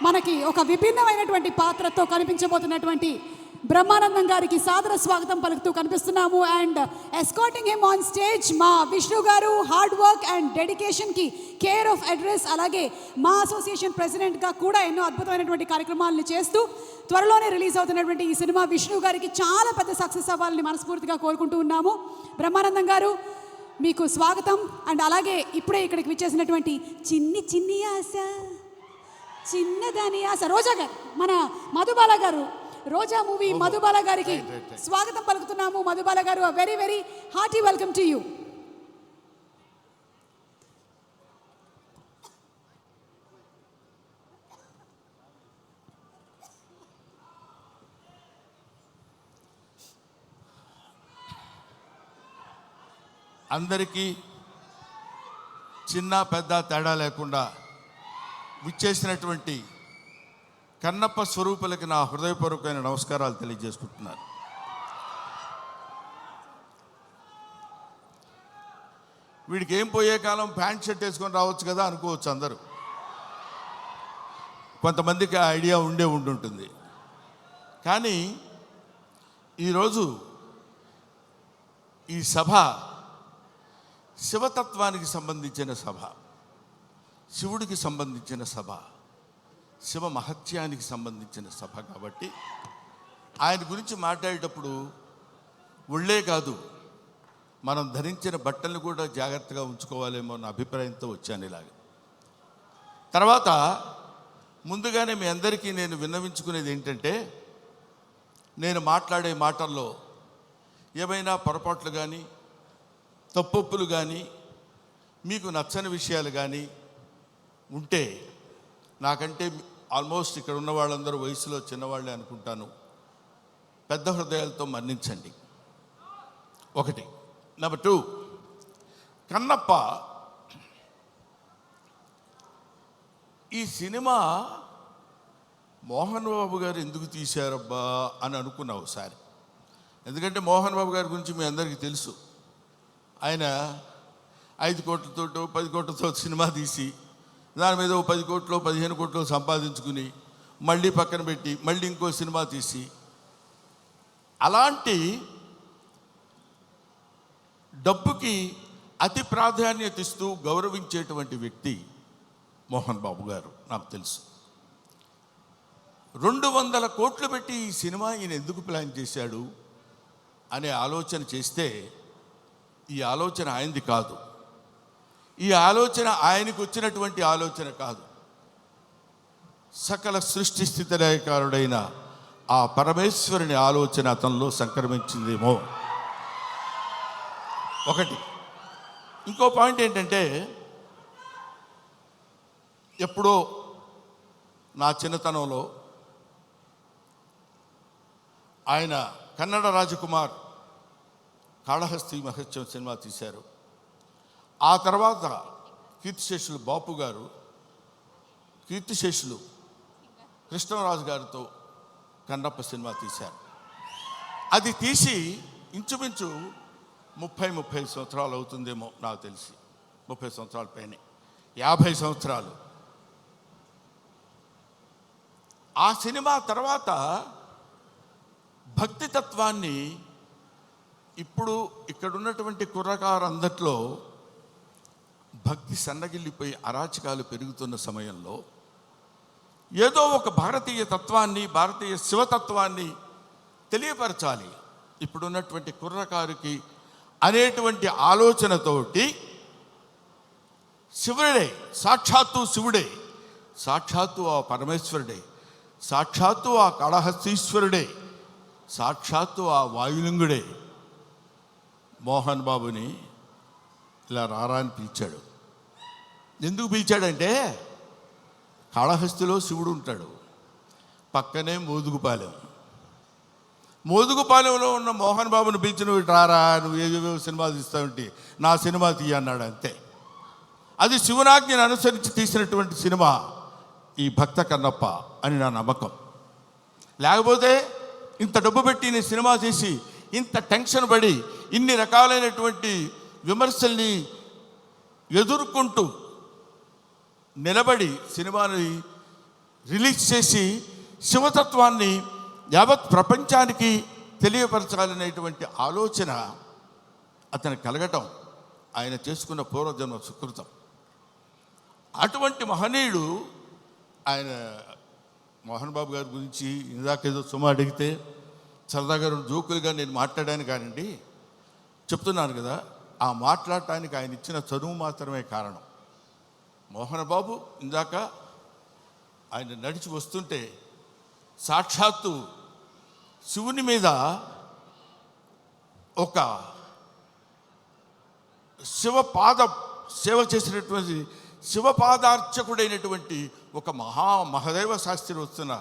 మనకి ఒక విభిన్నమైనటువంటి పాత్రతో కనిపించబోతున్నటువంటి బ్రహ్మానందం గారికి సాదర స్వాగతం పలుకుతూ కనిపిస్తున్నాము. And escorting him on stage మా విష్ణు గారు హార్డ్ వర్క్ అండ్ డెడికేషన్కి కేర్ ఆఫ్ అడ్రస్, అలాగే మా అసోసియేషన్ ప్రెసిడెంట్గా కూడా ఎన్నో అద్భుతమైనటువంటి కార్యక్రమాలను చేస్తూ త్వరలోనే రిలీజ్ అవుతున్నటువంటి ఈ సినిమా విష్ణు గారికి చాలా పెద్ద సక్సెస్ అవ్వాలని మనస్ఫూర్తిగా కోరుకుంటూ ఉన్నాము. బ్రహ్మానందం గారు మీకు స్వాగతం. అండ్ అలాగే ఇప్పుడే ఇక్కడికి విచ్చేసినటువంటి చిన్ని ఆశ, చిన్నదాని ఆశ రోజా గారు, మన మధుబాల గారు, రోజా మూవీ మధుబాల గారికి స్వాగతం పలుకుతున్నాము. మధుబాల గారు, very very hearty welcome to you. అందరికీ చిన్న పెద్ద తేడా లేకుండా విచ్చేసినటువంటి కన్నప్ప స్వరూపులకి నా హృదయపూర్వకమైన నమస్కారాలు తెలియజేసుకుంటున్నాను. వీడికి ఏం పోయే కాలం ప్యాంట్ షర్ట్ వేసుకొని రావచ్చు కదా అనుకోవచ్చు అందరూ. కొంతమందికి ఆ ఐడియా ఉండుంటుంది. కానీ ఈరోజు ఈ సభ శివతత్వానికి సంబంధించిన సభ, శివుడికి సంబంధించిన సభ, శివ మహత్యానికి సంబంధించిన సభ కాబట్టి ఆయన గురించి మాట్లాడేటప్పుడు ఒళ్ళే కాదు, మనం ధరించిన బట్టలను కూడా జాగ్రత్తగా ఉంచుకోవాలేమో అన్న అభిప్రాయంతో వచ్చాను ఇలాగ. తర్వాత ముందుగానే మీ అందరికీ నేను విన్నవించుకునేది ఏంటంటే, నేను మాట్లాడే మాటల్లో ఏమైనా పొరపాట్లు కానీ తప్పొప్పులు కానీ మీకు నచ్చని విషయాలు కానీ ఉంటే, నాకంటే ఆల్మోస్ట్ ఇక్కడ ఉన్న వాళ్ళందరూ వయసులో చిన్నవాళ్ళే అనుకుంటాను, పెద్ద హృదయాలతో మన్నించండి. ఒకటి. నెంబర్ 2, కన్నప్ప ఈ సినిమా మోహన్ బాబు గారు ఎందుకు తీశారబ్బా అని అనుకున్నా ఒకసారి. ఎందుకంటే మోహన్ బాబు గారి గురించి మీ అందరికీ తెలుసు. ఆయన 5 కోట్లతో 10 కోట్లతో సినిమా తీసి దాని మీద 10 కోట్లు 15 కోట్లు సంపాదించుకుని మళ్ళీ పక్కన పెట్టి మళ్ళీ ఇంకో సినిమా తీసి, అలాంటి డబ్బుకి అతి ప్రాధాన్యత ఇస్తూ గౌరవించేటువంటి వ్యక్తి మోహన్ బాబు గారు. నాకు తెలుసు. 200 కోట్లు పెట్టి ఈ సినిమా ఈయన ఎందుకు ప్లాన్ చేశాడు అనే ఆలోచన చేస్తే, ఈ ఆలోచన ఆయనది కాదు. ఈ ఆలోచన ఆయనకు వచ్చినటువంటి ఆలోచన కాదు. సకల సృష్టి స్థితి లయకారుడైన ఆ పరమేశ్వరుని ఆలోచన అతనిలో సంక్రమించిందేమో ఒకటి. ఇంకో పాయింట్ ఏంటంటే, ఎప్పుడో నా చిన్నతనంలో ఆయన కన్నడ రాజకుమార్ కాళహస్తి మహత్యం సినిమా తీశారు. ఆ తర్వాత కీర్తిశేషులు బాపు గారు, కీర్తిశేషులు కృష్ణరాజు గారితో కన్నప్ప సినిమా తీశారు. అది తీసి ఇంచుమించు 30 సంవత్సరాలు అవుతుందేమో నాకు తెలిసి. 30 సంవత్సరాల పైనే, 50 సంవత్సరాలు. ఆ సినిమా తర్వాత భక్తి తత్వాన్ని ఇప్పుడు ఇక్కడున్నటువంటి కుర్రకారందట్లో భక్తి సన్నగిల్లిపోయి అరాచకాలు పెరుగుతున్న సమయంలో ఏదో ఒక భారతీయ తత్వాన్ని, భారతీయ శివతత్వాన్ని తెలియపరచాలి ఇప్పుడున్నటువంటి కుర్రకారుకి అనేటువంటి ఆలోచనతోటి శివుడే, సాక్షాత్తు శివుడే, సాక్షాత్తు ఆ పరమేశ్వరుడే, సాక్షాత్తు ఆ కాళహస్తీశ్వరుడే, సాక్షాత్తు ఆ వాయులింగుడే మోహన్ బాబుని ఇలా రారా అని పిలిచాడు. ఎందుకు పిలిచాడంటే, కాళహస్తిలో శివుడు ఉంటాడు, పక్కనే మోదుగుపాలెంలో ఉన్న మోహన్ బాబుని పిలిచి నువ్వు రారా, నువ్వు ఏవేవో సినిమా తీస్తావంటే నా సినిమా తీయ అన్నాడు. అంతే. అది శివునాజ్ఞను అనుసరించి తీసినటువంటి సినిమా ఈ భక్త కన్నప్ప అని నా నమ్మకం. లేకపోతే ఇంత డబ్బు పెట్టి నేను సినిమా తీసి ఇంత టెన్షన్ పడి ఇన్ని రకాలైనటువంటి విమర్శల్ని ఎదుర్కొంటూ నిలబడి సినిమాని రిలీజ్ చేసి శివతత్వాన్ని యావత్ ప్రపంచానికి తెలియపరచాలనేటువంటి ఆలోచన అతను కలగటం ఆయన చేసుకున్న పూర్వజన్మ సుకృతం. అటువంటి మహనీయుడు ఆయన. మోహన్ బాబు గారి గురించి ఇందాకేదో సుమ అడిగితే సరదాగా జోకులుగా నేను మాట్లాడాను కానండి, చెప్తున్నాను కదా, ఆ మాట్లాడటానికి ఆయన ఇచ్చిన చదువు మాత్రమే కారణం. మోహన్ బాబు ఇందాక ఆయన నడిచి వస్తుంటే సాక్షాత్తు శివుని మీద ఒక శివపాద సేవ చేసినటువంటి శివపాదార్చకుడైనటువంటి ఒక మహదేవ శాస్త్రి వస్తున్న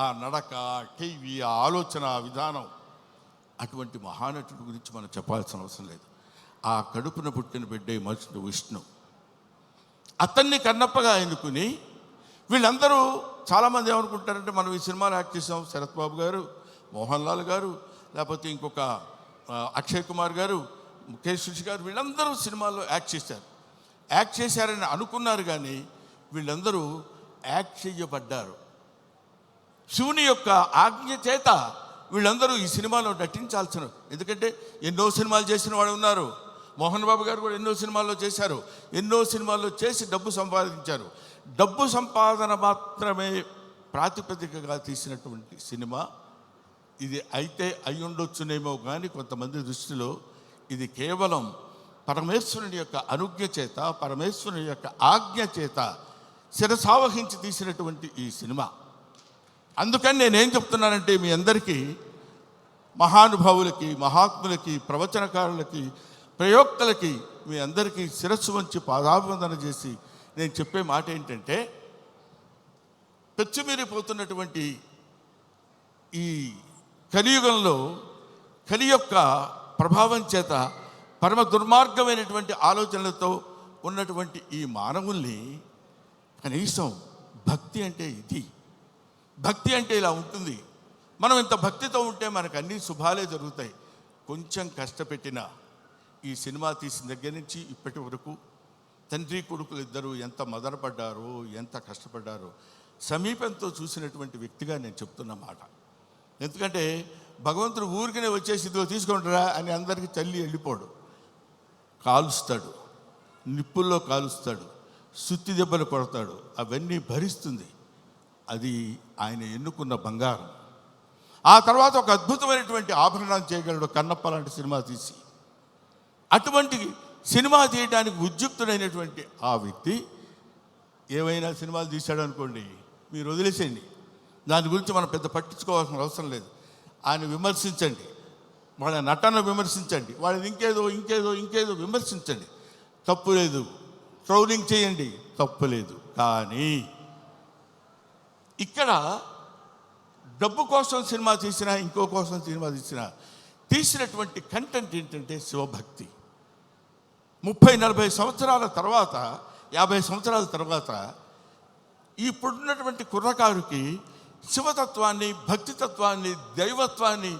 ఆ నడక, టీవీ, ఆ ఆలోచన విధానం, అటువంటి మహానటుడి గురించి మనం చెప్పాల్సిన అవసరం లేదు. ఆ కడుపున పుట్టిన బిడ్డే మనుషుడు విష్ణు, అతన్ని కన్నప్పగా ఎన్నుకుని వీళ్ళందరూ చాలామంది ఏమనుకుంటారంటే, మనం ఈ సినిమాలో యాక్ట్ చేసాం, శరత్ బాబు గారు, మోహన్ లాల్ గారు, లేకపోతే ఇంకొక అక్షయ్ కుమార్ గారు, ముఖేష్ ఋషి గారు, వీళ్ళందరూ సినిమాల్లో యాక్ట్ చేశారని అనుకున్నారు. కానీ వీళ్ళందరూ యాక్ట్ చేయబడ్డారు. శివుని యొక్క ఆజ్ఞ చేత వీళ్ళందరూ ఈ సినిమాలో నటించాల్సిన, ఎందుకంటే ఎన్నో సినిమాలు చేసిన వాళ్ళు ఉన్నారు. మోహన్ బాబు గారు కూడా ఎన్నో సినిమాల్లో చేశారు, ఎన్నో సినిమాల్లో చేసి డబ్బు సంపాదించారు. డబ్బు సంపాదన మాత్రమే ప్రాతిపదికగా తీసినటువంటి సినిమా ఇది. అయితే అయి ఉండొచ్చునేమో కానీ కొంతమంది దృష్టిలో ఇది కేవలం పరమేశ్వరుని యొక్క అనుజ్ఞ చేత, పరమేశ్వరుని యొక్క ఆజ్ఞ చేత శిరసావహించి తీసినటువంటి ఈ సినిమా. అందుకని నేనేం చెప్తున్నానంటే, మీ అందరికీ, మహానుభావులకి, మహాత్ములకి, ప్రవచనకారులకి, ప్రయోక్తలకి, మీ అందరికీ శిరస్సు వంచి పాదాభివందన చేసి నేను చెప్పే మాట ఏంటంటే, పెచ్చుమీరిపోతున్నటువంటి ఈ కలియుగంలో కలి యొక్క ప్రభావం చేత పరమ దుర్మార్గమైనటువంటి ఆలోచనలతో ఉన్నటువంటి ఈ మానవుల్ని కనీసం భక్తి అంటే ఇది, భక్తి అంటే ఇలా ఉంటుంది. మనం ఇంత భక్తితో ఉంటే మనకు అన్ని శుభాలే జరుగుతాయి. కొంచెం కష్టపెట్టిన ఈ సినిమా తీసిన దగ్గర నుంచి ఇప్పటి వరకు తండ్రి కొడుకులు ఇద్దరు ఎంత మదనపడ్డారో, ఎంత కష్టపడ్డారో సమీపంతో చూసినటువంటి వ్యక్తిగా నేను చెప్తున్న మాట. ఎందుకంటే భగవంతుడు ఊరికనే వచ్చేసి ఇదిగో తీసుకుంటారా అని అందరికీ తల్లి వెళ్ళిపోడు. కాలుస్తాడు, నిప్పుల్లో కాలుస్తాడు, సుత్తి దెబ్బలు కొడతాడు, అవన్నీ భరిస్తుంది. అది ఆయన ఎన్నుకున్న బంగారం. ఆ తర్వాత ఒక అద్భుతమైనటువంటి ఆభరణం చేయగలడు కన్నప్ప లాంటి సినిమా తీసి. అటువంటి సినిమా తీయడానికి ఉద్యుక్తుడైనటువంటి ఆ వ్యక్తి ఏమైనా సినిమాలు తీశాడు అనుకోండి, మీరు వదిలేసేయండి, దాని గురించి మనం పెద్ద పట్టించుకోవాల్సిన అవసరం లేదు. ఆయన విమర్శించండి, వాళ్ళ నటన విమర్శించండి, వాళ్ళని ఇంకేదో విమర్శించండి, తప్పు లేదు. ట్రోలింగ్ చేయండి, తప్పు లేదు. కానీ ఇక్కడ డబ్బు కోసం సినిమా తీసినా, ఇంకో కోసం సినిమా తీసినటువంటి కంటెంట్ ఏంటంటే శివభక్తి. 30-40 సంవత్సరాల తర్వాత, 50 సంవత్సరాల తర్వాత ఇప్పుడున్నటువంటి కుర్రకారుకి శివతత్వాన్ని, భక్తితత్వాన్ని, దైవత్వాన్ని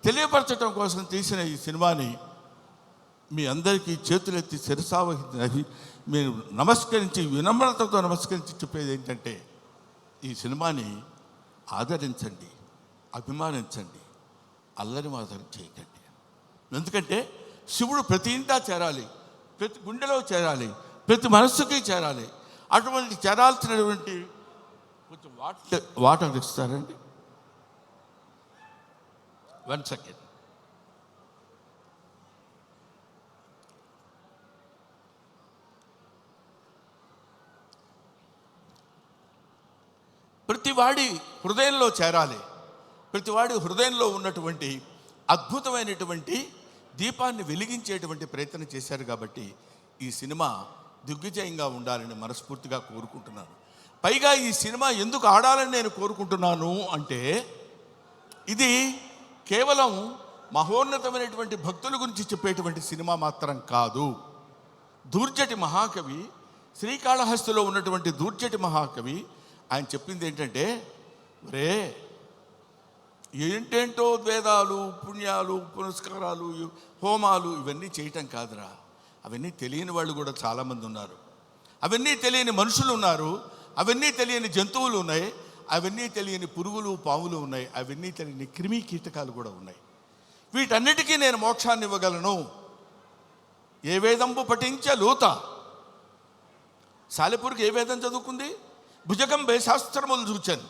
తెలియపరచడం కోసం తీసిన ఈ సినిమాని మీ అందరికీ చేతులెత్తి శిరసావహించి మీరు నమస్కరించి, వినమ్రతతో నమస్కరించి చెప్పేది ఏంటంటే, ఈ సినిమాని ఆదరించండి, అభిమానించండి, అల్లరి మాత్రం చేయకండి. ఎందుకంటే శివుడు ప్రతి ఇంటా చేరాలి, ప్రతి గుండెలో చేరాలి, ప్రతి మనస్సుకి చేరాలి. అటువంటి చేరాల్సినటువంటి కొంచెం వాటర్ ఇస్తారండి. 1 సెకండ్. ప్రతివాడి హృదయంలో చేరాలి. ప్రతివాడి హృదయంలో ఉన్నటువంటి అద్భుతమైనటువంటి దీపాన్ని వెలిగించేటువంటి ప్రయత్నం చేశారు. కాబట్టి ఈ సినిమా దిగ్విజయంగా ఉండాలని మనస్ఫూర్తిగా కోరుకుంటున్నాను. పైగా ఈ సినిమా ఎందుకు ఆడాలని నేను కోరుకుంటున్నాను అంటే, ఇది కేవలం మహోన్నతమైనటువంటి భక్తుల గురించి చెప్పేటువంటి సినిమా మాత్రం కాదు. దూర్జటి మహాకవి, శ్రీకాళహస్తిలో ఉన్నటువంటి దూర్జటి మహాకవి ఆయన చెప్పింది ఏంటంటే, రే ఏంటేంటో వేదాలు, పుణ్యాలు, పునస్కారాలు, హోమాలు ఇవన్నీ చేయటం కాదురా. అవన్నీ తెలియని వాళ్ళు కూడా చాలామంది ఉన్నారు. అవన్నీ తెలియని మనుషులు ఉన్నారు. అవన్నీ తెలియని జంతువులు ఉన్నాయి. అవన్నీ తెలియని పురుగులు పాములు ఉన్నాయి, అవన్నీ తెలియని క్రిమి కీటకాలు కూడా ఉన్నాయి. వీటన్నిటికీ నేను మోక్షాన్ని ఇవ్వగలను. ఏ వేదంబు పఠించే లూత. సాలెపురుగు ఏ వేదం చదువుకుంది? భుజగం ఏ శాస్త్రములు చూచాను.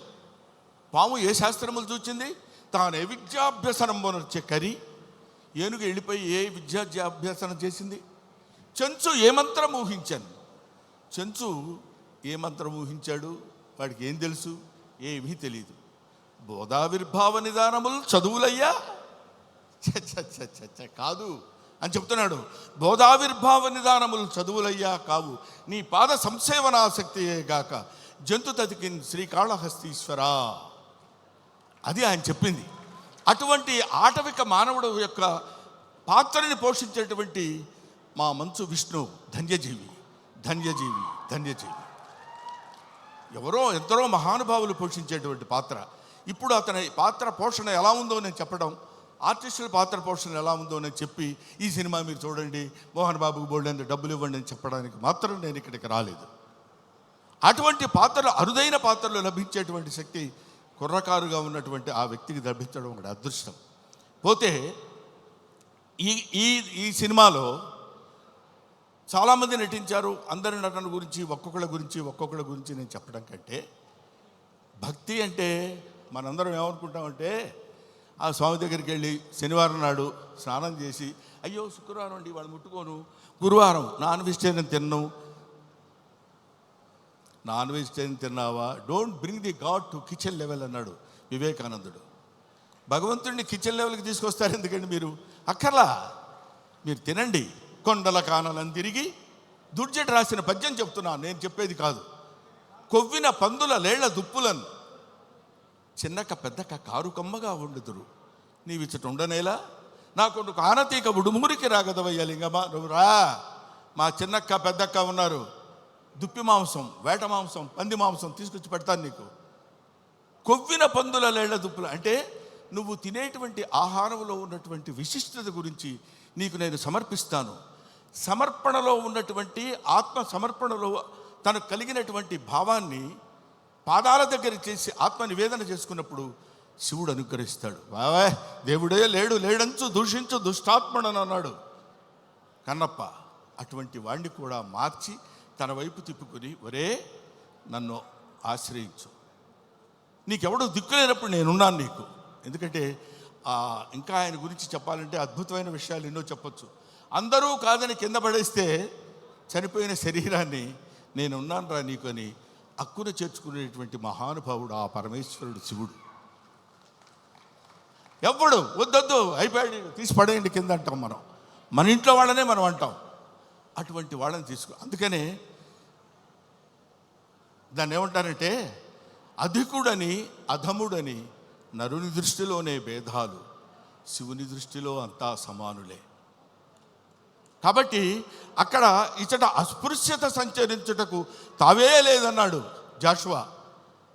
పాము ఏ శాస్త్రములు చూచింది? తాను ఏ విద్యాభ్యసనం వచ్చే కరి. ఏనుగు వెళ్ళిపోయి ఏ విద్యాభ్యాసనం చేసింది? చెంచు ఏ మంత్రం ఊహించాను. చెంచు ఏ మంత్రం ఊహించాడు? వాడికి ఏం తెలుసు? ఏమీ తెలియదు. బోధావిర్భావ నిదానములు చదువులయ్యా కాదు అని చెప్తున్నాడు. బోధావిర్భావ నిదానములు చదువులయ్యా కావు, నీ పాద సంసేవనాసక్తియే గాక జంతు తతికిన్ శ్రీకాళహస్తీశ్వరా. అది ఆయన చెప్పింది. అటువంటి ఆటవిక మానవుడు యొక్క పాత్రని పోషించేటువంటి మా మంచు విష్ణు ధన్యజీవి, ధన్యజీవి, ధన్యజీవి. ఎందరో మహానుభావులు పోషించేటువంటి పాత్ర. ఇప్పుడు అతని పాత్ర పోషణ ఎలా ఉందో నేను చెప్పడం, ఆర్టిస్టుల పాత్ర పోషణ ఎలా ఉందో నేను చెప్పి ఈ సినిమా మీరు చూడండి, మోహన్ బాబుకు బోల్డెంత డబ్బులు ఇవ్వండి అని చెప్పడానికి మాత్రం నేను ఇక్కడికి రాలేదు. అటువంటి పాత్రలు, అరుదైన పాత్రలు లభించేటువంటి శక్తి కుర్రకారుగా ఉన్నటువంటి ఆ వ్యక్తికి లభించడం ఒక అదృష్టం. పోతే ఈ సినిమాలో చాలామంది నటించారు. అందరి నటన గురించి ఒక్కొక్కళ్ళ గురించి నేను చెప్పడం కంటే, భక్తి అంటే మనందరం ఏమనుకుంటామంటే, ఆ స్వామి దగ్గరికి వెళ్ళి శనివారం నాడు స్నానం చేసి, అయ్యో శుక్రవారం అండి వాళ్ళు ముట్టుకోను, గురువారం నాన్ వెజిటేరియన్ తిన్నావా, don't bring the God to kitchen level అన్నాడు వివేకానందుడు. భగవంతుడిని కిచెన్ లెవెల్కి తీసుకొస్తారు ఎందుకండి మీరు? అక్కర్లా, మీరు తినండి. కొండల కానలను తిరిగి దుర్జటి రాసిన పద్యం చెప్తున్నా, నేను చెప్పేది కాదు. కొవ్విన పందుల లేళ్ల దుప్పులను చిన్నక పెద్దక కారు కమ్మగా వండుదురు, నీవిచ్చట ఉండనేలా నా కొడుకు ఆనతీక ఉడుమురికి రాగదవయ్యా లింగమా, నువ్వు రా. మా చిన్నక్క పెద్దక్క ఉన్నారు, దుప్పి మాంసం, వేట మాంసం, పంది మాంసం తీసుకొచ్చి పెడతాను నీకు. కొవ్విన పందుల లేళ్ల దుప్పులు అంటే నువ్వు తినేటువంటి ఆహారంలో ఉన్నటువంటి విశిష్టత గురించి నీకు నేను సమర్పిస్తాను. సమర్పణలో ఉన్నటువంటి ఆత్మ సమర్పణలో తనకు కలిగినటువంటి భావాన్ని పాదాల దగ్గర చేసి ఆత్మ నివేదన చేసుకున్నప్పుడు శివుడు అనుగ్రహిస్తాడు. బావా దేవుడే లేడంచు దూషించు దుష్టాత్మడని అన్నాడు కన్నప్ప. అటువంటి వాడిని కూడా మార్చి తన వైపు తిప్పుకొని, ఒరే నన్ను ఆశ్రయించు, నీకెవడో దిక్కులేనప్పుడు నేనున్నాను నీకు. ఎందుకంటే ఇంకా ఆయన గురించి చెప్పాలంటే అద్భుతమైన విషయాలు ఎన్నో చెప్పొచ్చు. అందరూ కాదని కింద పడేస్తే చనిపోయిన శరీరాన్ని నేనున్నాను రా నీకు అని అక్కున చేర్చుకునేటువంటి మహానుభావుడు ఆ పరమేశ్వరుడు శివుడు. ఎవ్వడు వద్దొద్దు అయిపోయాడు తీసి పడేయండి కింద అంటాం మనం, మన ఇంట్లో వాళ్ళనే మనం అంటాం. అటువంటి వాళ్ళని అందుకనే దాన్ని ఏమంటారంటే, అధికుడని అధముడని నరుని దృష్టిలోనే భేదాలు, శివుని దృష్టిలో అంతా సమానులే. కాబట్టి అక్కడ ఇచ్చట అస్పృశ్యత సంచరించుటకు తావే లేదన్నాడు జాషువా.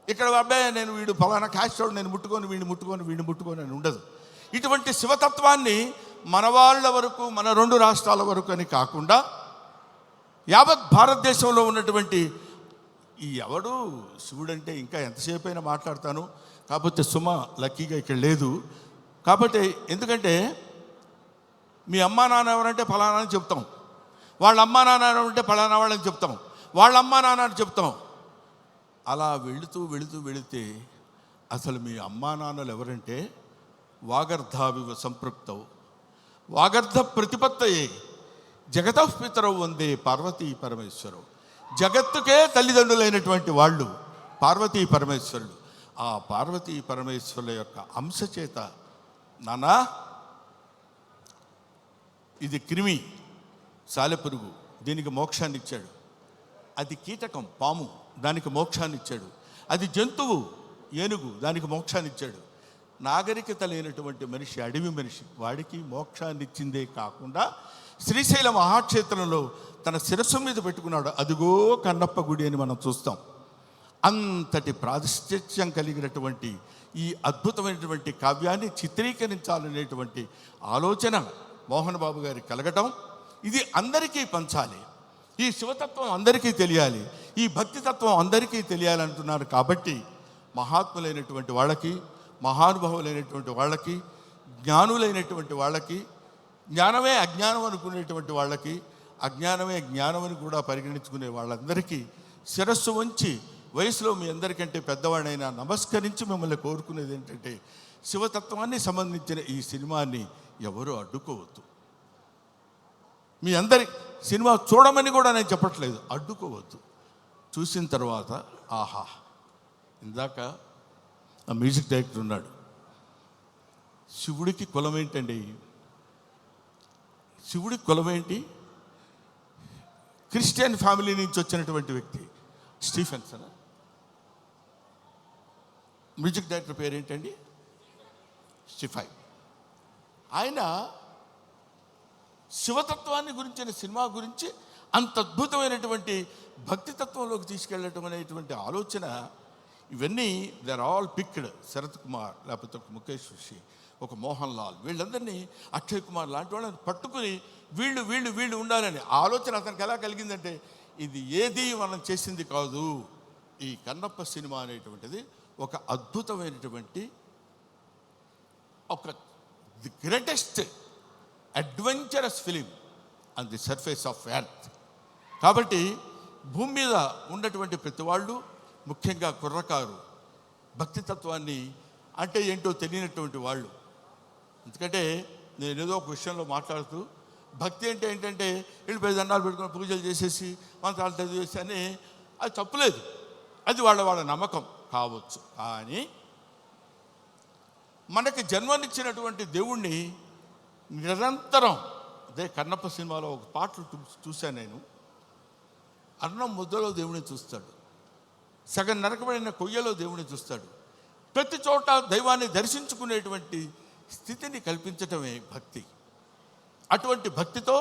ఇక్కడ అబ్బాయి నేను వీడు ఫలానా క్యాస్ట్ నేను వీడిని ముట్టుకొని అని ఉండదు. ఇటువంటి శివతత్వాన్ని మన వాళ్ళ వరకు, మన 2 రాష్ట్రాల వరకు అని కాకుండా యావత్ భారతదేశంలో ఉన్నటువంటి ఎవడు శివుడంటే ఇంకా ఎంతసేపు అయినా మాట్లాడతాను. కాకపోతే సుమ లక్కీగా ఇక్కడ లేదు. కాబట్టి ఎందుకంటే మీ అమ్మా నాన్న ఎవరంటే ఫలానా అని చెప్తాం, వాళ్ళ అమ్మా నాన్న ఎవరంటే ఫలానా వాళ్ళని చెప్తాం, వాళ్ళ అమ్మా నాన్న అని చెప్తాం. అలా వెళితే అసలు మీ అమ్మా నాన్నలు ఎవరంటే వాగర్ధావివ సంపృక్తవు వాగర్ధ ప్రతిపత్తయే జగతః పితరౌ వందే పార్వతీ పరమేశ్వరవు. జగత్తుకే తల్లిదండ్రులైనటువంటి వాళ్ళు పార్వతీ పరమేశ్వరుడు. ఆ పార్వతీ పరమేశ్వరుల యొక్క అంశ చేత నానా ఇది క్రిమి సాలెపురుగు, దీనికి మోక్షాన్ని ఇచ్చాడు. అది కీటకం పాము, దానికి మోక్షాన్ని ఇచ్చాడు. అది జంతువు ఏనుగు, దానికి మోక్షాన్ని ఇచ్చాడు. నాగరికత లేనటువంటి మనిషి, అడవి మనిషి, వాడికి మోక్షాన్ని ఇచ్చిందే కాకుండా శ్రీశైల మహాక్షేత్రంలో తన శిరస్సు మీద పెట్టుకున్నాడు. అదిగో కన్నప్ప గుడి అని మనం చూస్తాం. అంతటి ప్రాతిష్ఠ్యం కలిగినటువంటి ఈ అద్భుతమైనటువంటి కావ్యాన్ని చిత్రీకరించాలనేటువంటి ఆలోచన మోహన్ బాబు గారికి కలగటం, ఇది అందరికీ పంచాలి. ఈ శివతత్వం అందరికీ తెలియాలి, ఈ భక్తితత్వం అందరికీ తెలియాలంటున్నారు. కాబట్టి మహాత్ములైనటువంటి వాళ్ళకి, మహానుభావులైనటువంటి వాళ్ళకి, జ్ఞానులైనటువంటి వాళ్ళకి, జ్ఞానమే అజ్ఞానం అనుకునేటువంటి వాళ్ళకి, అజ్ఞానమే జ్ఞానం అని కూడా పరిగణించుకునే వాళ్ళందరికీ శిరస్సు వంచి వయసులో మీ అందరికంటే పెద్దవాడైనా నమస్కరించి మిమ్మల్ని కోరుకునేది ఏంటంటే, శివతత్వాన్ని సంబంధించిన ఈ సినిమాని ఎవరు అడ్డుకోవద్దు. మీ అందరి సినిమా చూడమని కూడా నేను చెప్పట్లేదు, అడ్డుకోవద్దు. చూసిన తర్వాత ఆహా, ఇందాక ఆ మ్యూజిక్ డైరెక్టర్ ఉన్నాడు, శివుడికి కులం ఏంటండి? శివుడికి కులం ఏంటి? క్రిస్టియన్ ఫ్యామిలీ నుంచి వచ్చినటువంటి వ్యక్తి స్టీఫెన్సన్. మ్యూజిక్ డైరెక్టర్ పేరు ఏంటండి? స్టిఫై. ఆయన శివతత్వాన్ని గురించిన సినిమా గురించి అంత అద్భుతమైనటువంటి భక్తితత్వంలోకి తీసుకెళ్ళటం అనేటువంటి ఆలోచన, ఇవన్నీ they are all picked. Sharath Kumar, లేకపోతే ఒక ముఖేష్ ఋషి, ఒక మోహన్ లాల్, వీళ్ళందరినీ, అక్షయ్ కుమార్ లాంటి వాళ్ళని పట్టుకుని వీళ్ళు వీళ్ళు వీళ్ళు ఉండాలని ఆలోచన అతనికి ఎలా కలిగిందంటే, ఇది ఏది మనం చేసింది కాదు, ఈ కన్నప్ప సినిమా అనేటువంటిది ఒక అద్భుతమైనటువంటి, ఒక the greatest adventurous film on the surface of earth. కాబట్టి భూమి మీద ఉన్నటువంటి ప్రతి వాళ్ళు, ముఖ్యంగా కుర్రకారు, భక్తితత్వాన్ని అంటే ఏంటో తెలియనటువంటి వాళ్ళు. ఎందుకంటే నేను ఏదో ఒక విషయంలో మాట్లాడుతూ, భక్తి అంటే ఏంటంటే వెళ్ళిపోయి దండాలు పెట్టుకుని పూజలు చేసేసి మంత్రాలు చదివేసి అని, అది తప్పులేదు, అది వాళ్ళ నమ్మకం కావచ్చు. కానీ మనకి జన్మనిచ్చినటువంటి దేవుణ్ణి నిరంతరం, అదే కన్నప్ప సినిమాలో ఒక పాటలు చూశాను నేను, అన్నం ముద్దలో దేవుడిని చూస్తాడు, సగం నరకబడిన కొయ్యలో దేవుడిని చూస్తాడు, ప్రతి చోట దైవాన్ని దర్శించుకునేటువంటి స్థితిని కల్పించటమే భక్తి. అటువంటి భక్తితో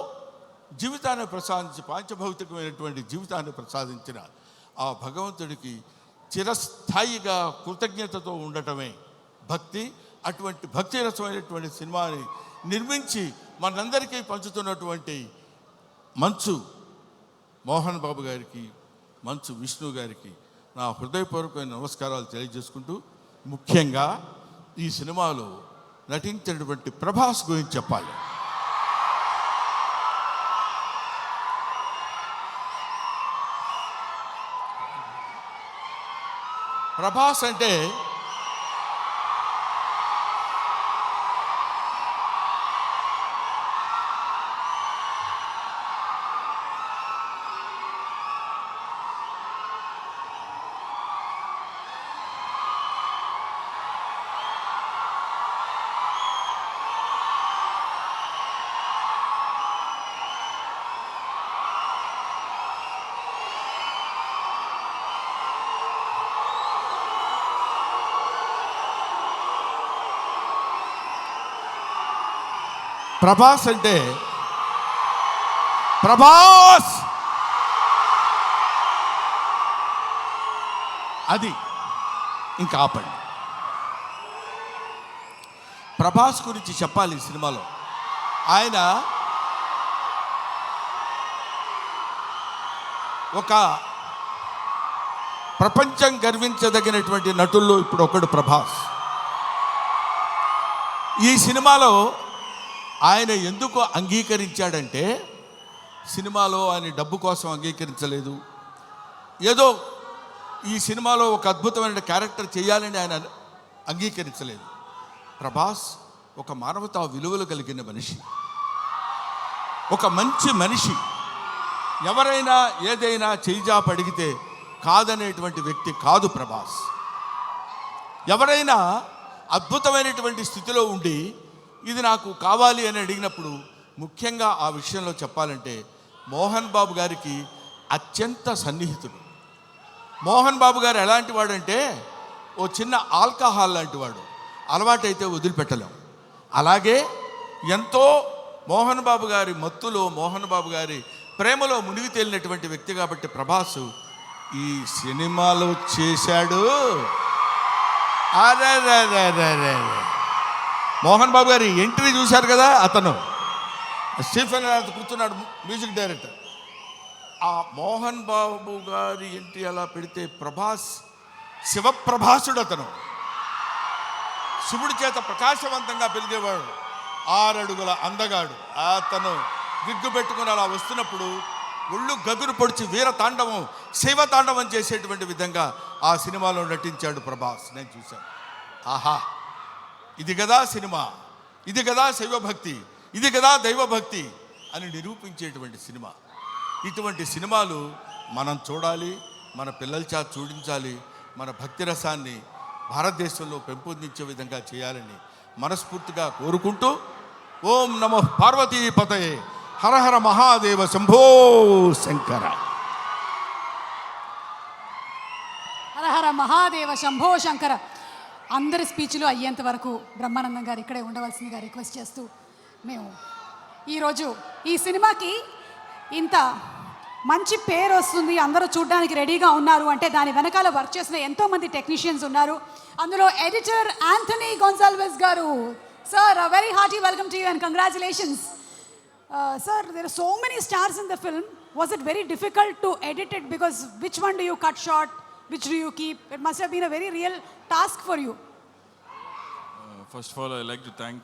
జీవితాన్ని ప్రసాదించి, పాంచభౌతికమైనటువంటి జీవితాన్ని ప్రసాదించిన ఆ భగవంతుడికి చిరస్థాయిగా కృతజ్ఞతతో ఉండటమే భక్తి. అటువంటి భక్తి రసమైనటువంటి సినిమాని నిర్మించి మనందరికీ పంచుతున్నటువంటి మంచు మోహన్ బాబు గారికి, మంచు విష్ణు గారికి నా హృదయపూర్వకమైన నమస్కారాలు తెలియజేసుకుంటూ, ముఖ్యంగా ఈ సినిమాలో నటించినటువంటి ప్రభాస్ గురించి చెప్పాలి. ప్రభాస్ అంటే ప్రభాస్ అంటే ప్రభాస్, అది ఇంకా ఆపండి. ప్రభాస్ గురించి చెప్పాలి ఈ సినిమాలో. ఆయన ఒక ప్రపంచం గర్వించదగినటువంటి నటుల్లో ఇప్పుడు ఒకడు ప్రభాస్. ఈ సినిమాలో ఆయన ఎందుకు అంగీకరించాడంటే, సినిమాలో ఆయన డబ్బు కోసం అంగీకరించలేదు, ఏదో ఈ సినిమాలో ఒక అద్భుతమైన క్యారెక్టర్ చేయాలని ఆయన అంగీకరించలేదు. ప్రభాస్ ఒక మానవతా విలువలు కలిగిన మనిషి, ఒక మంచి మనిషి. ఎవరైనా ఏదైనా చేయిజాప అడిగితే కాదనేటువంటి వ్యక్తి కాదు ప్రభాస్. ఎవరైనా అద్భుతమైనటువంటి స్థితిలో ఉండి ఇది నాకు కావాలి అని అడిగినప్పుడు, ముఖ్యంగా ఆ విషయంలో చెప్పాలంటే మోహన్ బాబు గారికి అత్యంత సన్నిహితుడు. మోహన్ బాబు గారు ఎలాంటి వాడంటే, ఓ చిన్న ఆల్కహాల్ లాంటి వాడు, అలవాటైతే వదిలిపెట్టలేం. అలాగే ఎంతో మోహన్ బాబు గారి మత్తులో, మోహన్ బాబు గారి ప్రేమలో మునిగి తేలినటువంటి వ్యక్తి కాబట్టి ప్రభాస్ ఈ సినిమాలో చేశాడు. అరే మోహన్ బాబు గారి ఎంట్రీ చూశారు కదా, అతను స్టీఫెన్ కూర్చున్నాడు, మ్యూజిక్ డైరెక్టర్. ఆ మోహన్ బాబు గారి ఎంట్రీ అలా పెడితే ప్రభాస్ శివప్రభాసుడు అతను. శివుడి చేత ప్రకాశవంతంగా పెరిగేవాడు. 6 అడుగుల అందగాడు. అతను విగ్గు పెట్టుకుని అలా వస్తున్నప్పుడు ఒళ్ళు గగురు పొడిచి వీర తాండవం, శైవ తాండవం చేసేటువంటి విధంగా ఆ సినిమాలో నటించాడు ప్రభాస్. నేను చూశాను. ఆహా, ఇది కదా సినిమా, ఇది కదా శైవభక్తి, ఇది కదా దైవభక్తి అని నిరూపించేటువంటి సినిమా. ఇటువంటి సినిమాలు మనం చూడాలి, మన పిల్లల చేత చూడించాలి. మన భక్తి రసాన్ని భారతదేశంలో పెంపొందించే విధంగా చేయాలని మనస్ఫూర్తిగా కోరుకుంటూ, ఓం నమః పార్వతీపతయే, హర హర మహాదేవ, శంభో శంకర. హర హర మహాదేవ, శంభో శంకర. అందరి స్పీచ్లు అయ్యేంత వరకు బ్రహ్మానందం గారు ఇక్కడే ఉండవలసిందిగా రిక్వెస్ట్ చేస్తూ, మేము ఈరోజు ఈ సినిమాకి ఇంత మంచి పేరు వస్తుంది, అందరూ చూడడానికి రెడీగా ఉన్నారు అంటే దాని వెనకాల వర్క్ చేసిన ఎంతోమంది టెక్నీషియన్స్ ఉన్నారు. అందులో ఎడిటర్ యాంథనీ గొన్సాల్వెస్ గారు. Sir, a very hearty welcome to you and congratulations. Sir, there are so many stars in the film. Was it very difficult to edit it? Because which one do you cut short? Which do you keep? It must have been a very real task for you. First of all, I'd like to thank